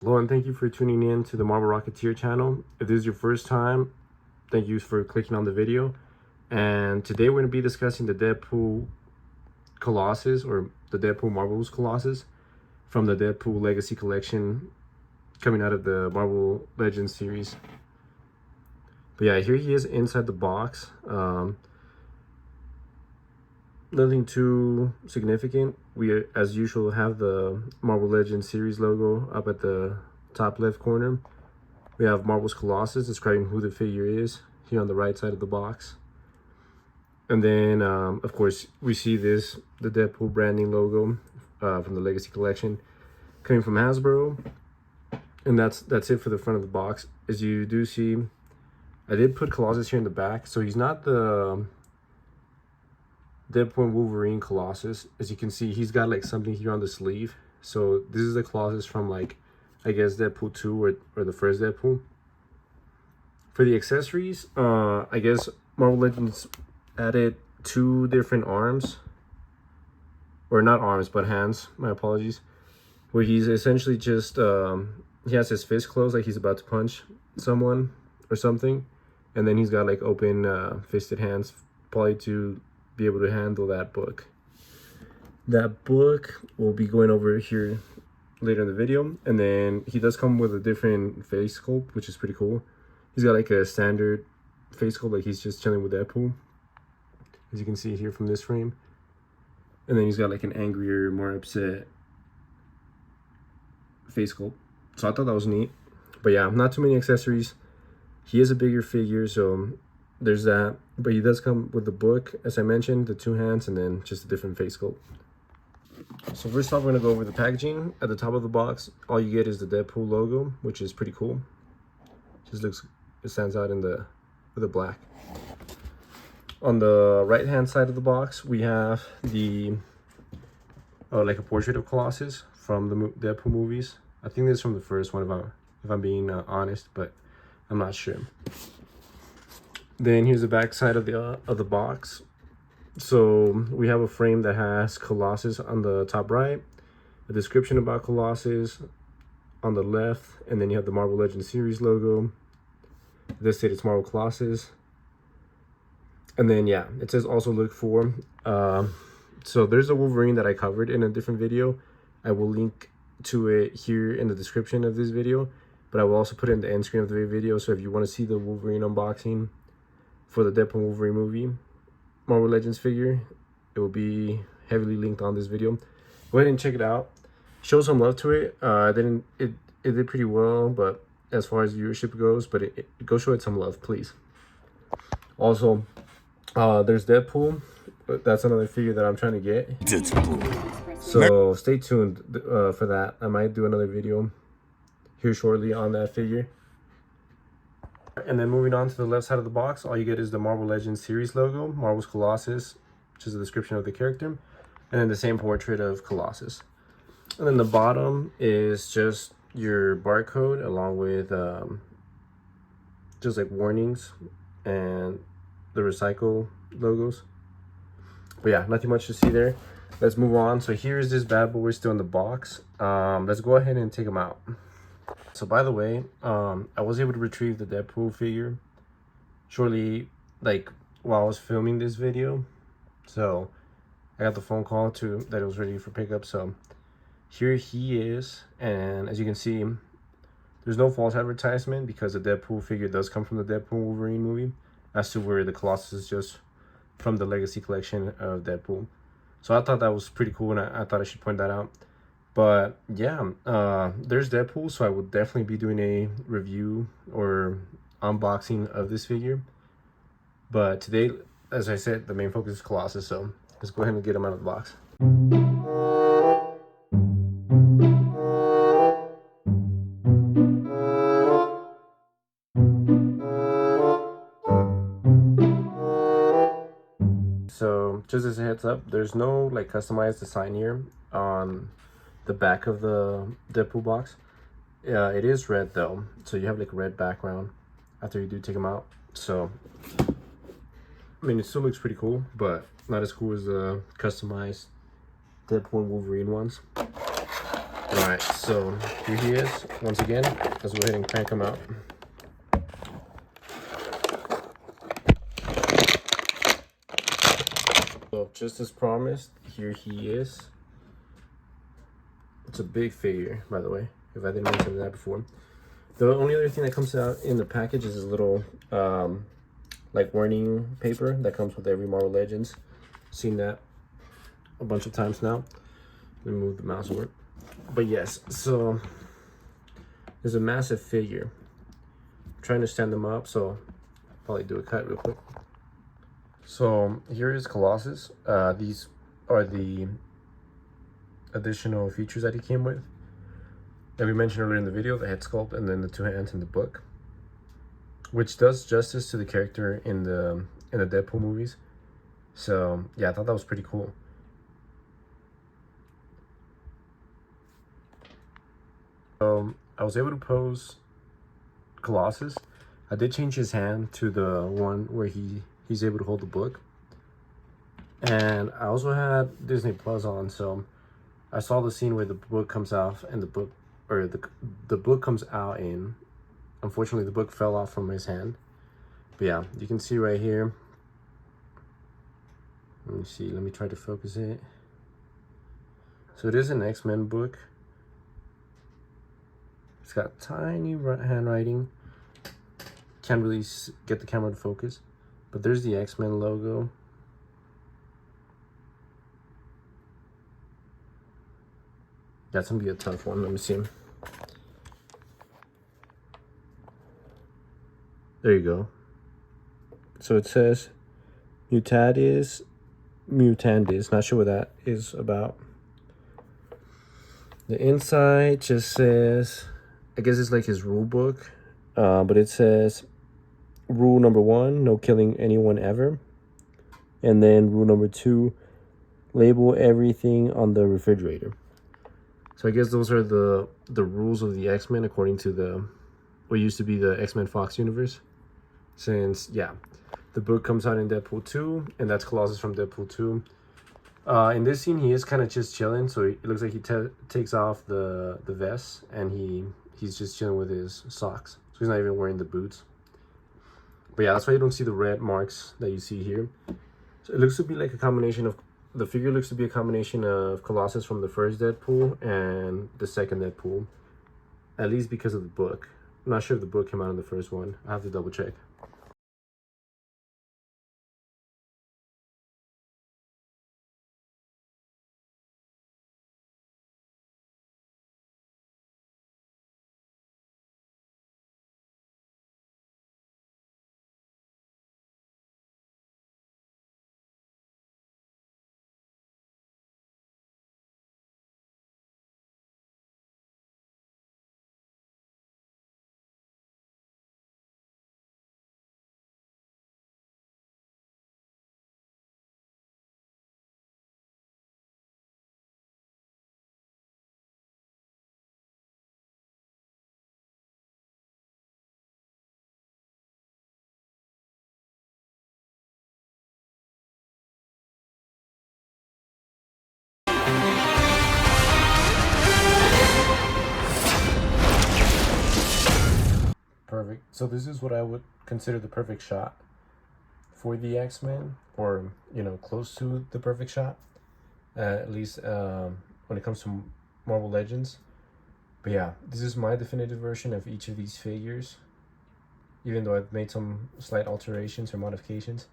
Hello and thank you for tuning in to the Marvel Rocketeer channel. If this is your first time, thank you for clicking on the video. And today we're going to be discussing the Deadpool Colossus, or the Deadpool Marvel's Colossus, from the Deadpool Legacy Collection coming out of the Marvel Legends series. But yeah, here he is inside the box. Nothing too significant. We, as usual, have the Marvel Legends series logo up at the top left corner. We have Marvel's Colossus describing who the figure is here on the right side of the box. And then, of course, we see the Deadpool branding logo from the Legacy Collection coming from Hasbro. And that's it for the front of the box. As you do see, I did put Colossus here in the back. So he's not the Deadpool and Wolverine Colossus. As you can see, he's got like something here on the sleeve. So this is the Colossus from, like, I guess Deadpool 2 or the first Deadpool. For the accessories, I guess Marvel Legends added 2 different arms. Or not arms, but hands. My apologies. Where he's essentially just, he has his fist closed like he's about to punch someone or something. And then he's got like open fisted hands, probably to be able to handle that book. That book we'll be going over here later in the video. And then he does come with a different face sculpt, which is pretty cool. He's got like a standard face sculpt, like he's just chilling with Deadpool, as you can see here from this frame. And then he's got like an angrier, more upset face sculpt. So I thought that was neat. But yeah, not too many accessories. He is a bigger figure, so there's that. But he does come with the book, as I mentioned, the 2 hands, and then just a different face sculpt. So first off, we're gonna go over the packaging. At the top of the box, all you get is the Deadpool logo, which is pretty cool. Just looks, it stands out in with the black. On the right hand side of the box, we have the like a portrait of Colossus from the Deadpool movies. I think this is from the first one, if I'm being honest, but I'm not sure. Then here's the back side of the box. So we have a frame that has Colossus on the top right, a description about Colossus on the left, and then you have the Marvel Legends series logo. This state it's Marvel Colossus. And then yeah, it says also look for. So there's a Wolverine that I covered in a different video. I will link to it here in the description of this video, but I will also put it in the end screen of the video. So if you want to see the Wolverine unboxing for the Deadpool Wolverine movie Marvel Legends figure, it will be heavily linked on this video. Go ahead and check it out. Show some love to it. It did pretty well, but as far as viewership goes, but go show it some love, please. Also, there's Deadpool. That's another figure that I'm trying to get. So stay tuned for that. I might do another video here shortly on that figure. And then moving on to the left side of the box, all you get is the Marvel Legends series logo, Marvel's Colossus, which is a description of the character, and then the same portrait of Colossus. And then the bottom is just your barcode along with just like warnings and the recycle logos. But yeah, nothing much to see there. Let's move on. So here's this bad boy still in the box. Let's go ahead and take him out. So by the way, I was able to retrieve the Deadpool figure shortly, like while I was filming this video. So I got the phone call that it was ready for pickup. So here he is, and as you can see, there's no false advertisement because the Deadpool figure does come from the Deadpool Wolverine movie, as to where the Colossus is just from the Legacy Collection of Deadpool. So I thought that was pretty cool, and I thought I should point that out. But yeah, there's Deadpool, so I will definitely be doing a review or unboxing of this figure. But today, as I said, the main focus is Colossus, so let's go ahead and get him out of the box. So just as a heads up, there's no like customized design here on the back of the Deadpool box. It is red though, so you have like a red background after you do take them out. So I mean, it still looks pretty cool, but not as cool as the customized Deadpool and Wolverine ones. Alright, so here he is once again. Let's go ahead and crank him out. So just as promised, here he is. It's a big figure, by the way, if I didn't mention that before. The only other thing that comes out in the package is this little like warning paper that comes with every Marvel Legends. Seen that a bunch of times now. Let me move the mouse over. But yes, so there's a massive figure. I'm trying to stand them up, so I'll probably do a cut real quick. So here is Colossus. These are the additional features that he came with that we mentioned earlier in the video, the head sculpt and then the two hands in the book, which does justice to the character in the Deadpool movies. So yeah, I thought that was pretty cool. I was able to pose Colossus. I did change his hand to the one where he's able to hold the book. And I also had Disney Plus on, so I saw the scene where the book comes out and the book comes out and unfortunately the book fell off from his hand. But yeah, you can see right here. Let me see, let me try to focus it. So it is an X-Men book. It's got tiny handwriting. Can't really get the camera to focus, but there's the X-Men logo. That's gonna be a tough one. Let me see. There you go. So it says Mutandis Mutandis. Not sure what that is about. The inside just says, I guess it's like his rule book, but it says rule number 1, no killing anyone ever. And then rule number 2, label everything on the refrigerator. So I guess those are the rules of the X-Men according to what used to be the X-Men Fox universe. Since, yeah, the book comes out in Deadpool 2, and that's Colossus from Deadpool 2. In this scene, he is kind of just chilling, so it looks like he takes off the vest, and he's just chilling with his socks. So he's not even wearing the boots. But yeah, that's why you don't see the red marks that you see here. So it looks to be like a combination of, the figure looks to be a combination of Colossus from the first Deadpool and the second Deadpool. At least because of the book. I'm not sure if the book came out in the first one. I have to double check. Perfect. So this is what I would consider the perfect shot for the X-Men, or close to the perfect shot, at least when it comes to Marvel Legends. But yeah, this is my definitive version of each of these figures, even though I've made some slight alterations or modifications,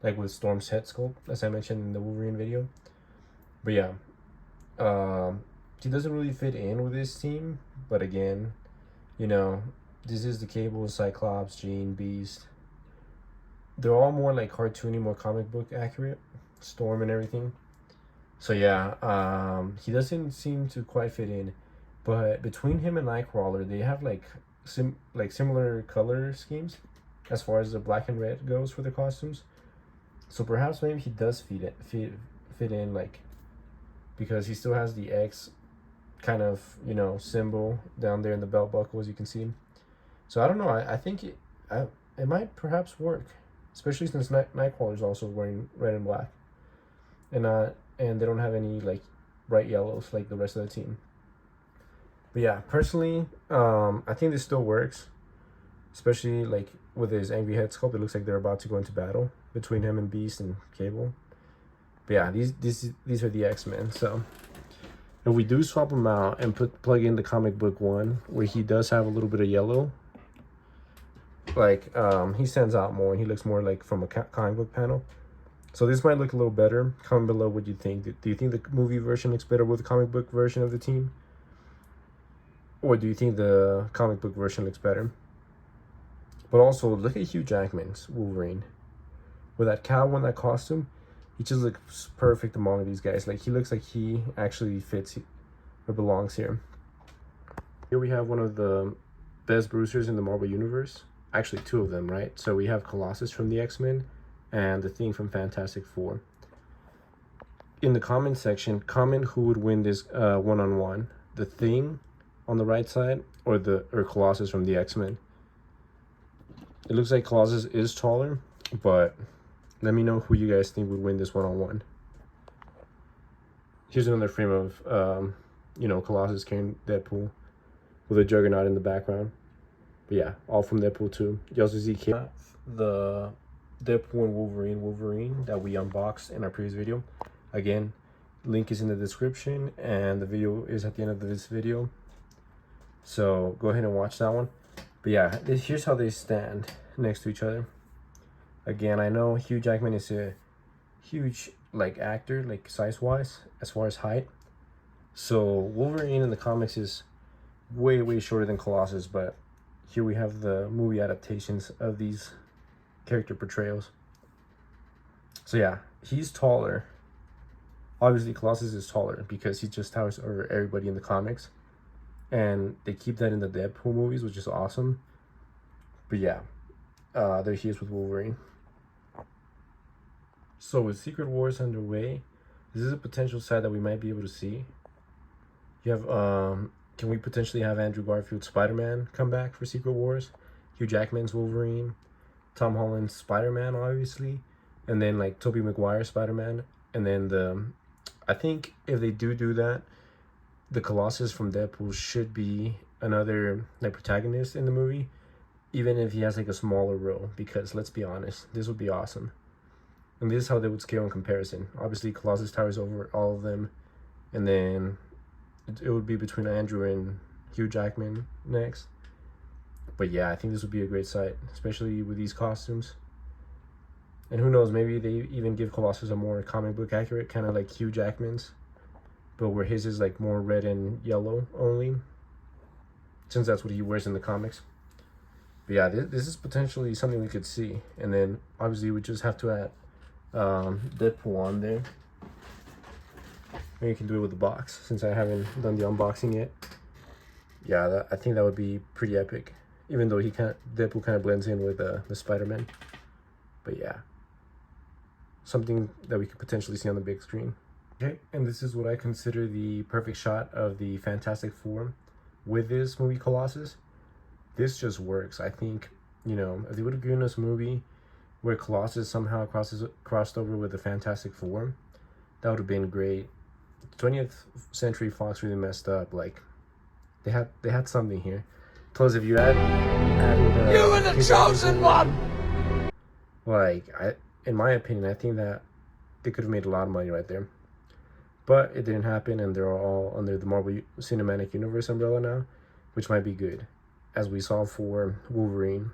like with Storm's head sculpt, as I mentioned in the Wolverine video. But yeah, he doesn't really fit in with this team, but again, this is the Cable, Cyclops, Jean, Beast. They're all more like cartoony, more comic book accurate. Storm and everything. So yeah, he doesn't seem to quite fit in. But between him and Nightcrawler, they have like similar color schemes as far as the black and red goes for the costumes. So perhaps maybe he does fit in, like, because he still has the X kind of symbol down there in the belt buckle, as you can see. So I don't know. I think it might perhaps work, especially since Nightcrawler is also wearing red and black, and they don't have any like bright yellows like the rest of the team. But yeah, personally, I think this still works, especially like with his angry head sculpt. It looks like they're about to go into battle between him and Beast and Cable. But yeah, these are the X-Men. So if we do swap him out and plug in the comic book one, where he does have a little bit of yellow, like he stands out more and he looks more like from a comic book panel. So this might look a little better. Comment below what you think. Do you think the movie version looks better with the comic book version of the team? Or do you think the comic book version looks better? But also, look at Hugh Jackman's Wolverine. With that cowl and that costume, he just looks perfect among these guys. Like, he looks like he actually fits or belongs here. Here we have one of the best bruisers in the Marvel Universe. Actually, two of them, right? So we have Colossus from the X-Men and the Thing from Fantastic Four. In the comment section, comment who would win this one-on-one. The Thing on the right side or Colossus from the X-Men. It looks like Colossus is taller, but let me know who you guys think would win this one-on-one. Here's another frame of Colossus carrying Deadpool with a Juggernaut in the background. But yeah, all from Deadpool 2. You also see the Deadpool and Wolverine that we unboxed in our previous video. Again, link is in the description and the video is at the end of this video. So go ahead and watch that one. But yeah, here's how they stand next to each other. Again, I know Hugh Jackman is a huge actor, like size-wise, as far as height. So Wolverine in the comics is way shorter than Colossus, but here we have the movie adaptations of these character portrayals. So yeah, he's taller. Obviously, Colossus is taller because he just towers over everybody in the comics. And they keep that in the Deadpool movies, which is awesome. But yeah, there he is with Wolverine. So with Secret Wars underway, this is a potential side that we might be able to see. You have, can we potentially have Andrew Garfield's Spider-Man come back for Secret Wars? Hugh Jackman's Wolverine, Tom Holland's Spider-Man, obviously, and then like Tobey Maguire's Spider-Man, and then I think if they do that, the Colossus from Deadpool should be another protagonist in the movie, even if he has like a smaller role, because let's be honest, this would be awesome. And this is how they would scale in comparison. Obviously, Colossus towers over all of them, and then it would be between Andrew and Hugh Jackman next. But yeah, I think this would be a great sight, especially with these costumes. And who knows, maybe they even give Colossus a more comic book accurate, kind of like Hugh Jackman's, but where his is like more red and yellow only, since that's what he wears in the comics. But yeah, this is potentially something we could see. And then obviously we just have to add Deadpool on there. Maybe you can do it with the box, since I haven't done the unboxing yet. Yeah, I think that would be pretty epic, even though Deadpool kind of blends in with the Spider-Man. But yeah, something that we could potentially see on the big screen. Okay, and this is what I consider the perfect shot of the Fantastic Four with this movie Colossus. This just works. I think, if they would have given us a movie where Colossus somehow crossed over with the Fantastic Four, that would have been great. 20th Century Fox really messed up. Like, they had something here. Plus, if you added you were the chosen one. Like, in my opinion, I think that they could have made a lot of money right there. But it didn't happen, and they're all under the Marvel Cinematic Universe umbrella now, which might be good, as we saw for Wolverine.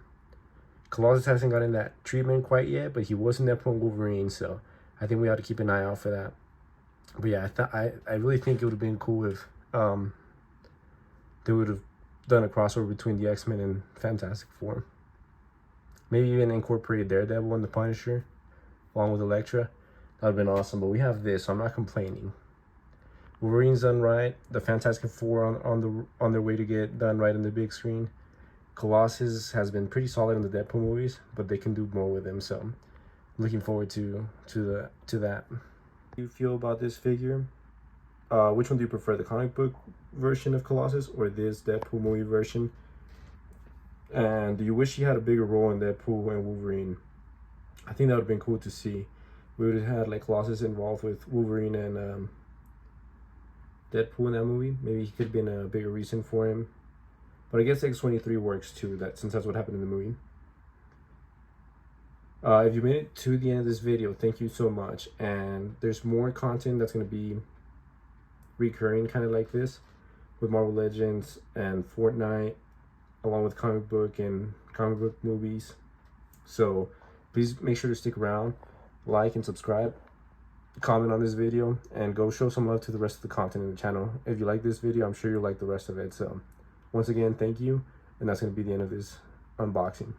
Colossus hasn't gotten that treatment quite yet, but he was in Deadpool and Wolverine, so I think we ought to keep an eye out for that. But yeah, I really think it would have been cool if they would have done a crossover between the X-Men and Fantastic Four. Maybe even incorporated Daredevil and the Punisher along with Elektra. That would have been awesome. But we have this, so I'm not complaining. Wolverine's done right. The Fantastic Four on their way to get done right on the big screen. Colossus has been pretty solid in the Deadpool movies, but they can do more with him. So I'm looking forward to that. How do you feel about this figure? Which one do you prefer, the comic book version of Colossus or this Deadpool movie version? And do you wish he had a bigger role in Deadpool and Wolverine? I think that would have been cool to see. We would have had like Colossus involved with Wolverine and Deadpool in that movie. Maybe he could have been a bigger reason for him. But I guess X-23 works too, that since that's what happened in the movie. If you made it to the end of this video, thank you so much. And there's more content that's going to be recurring, kind of like this, with Marvel Legends and Fortnite, along with comic book and comic book movies. So please make sure to stick around, like and subscribe, comment on this video, and go show some love to the rest of the content in the channel. If you like this video, I'm sure you'll like the rest of it. So once again, thank you, and that's going to be the end of this unboxing.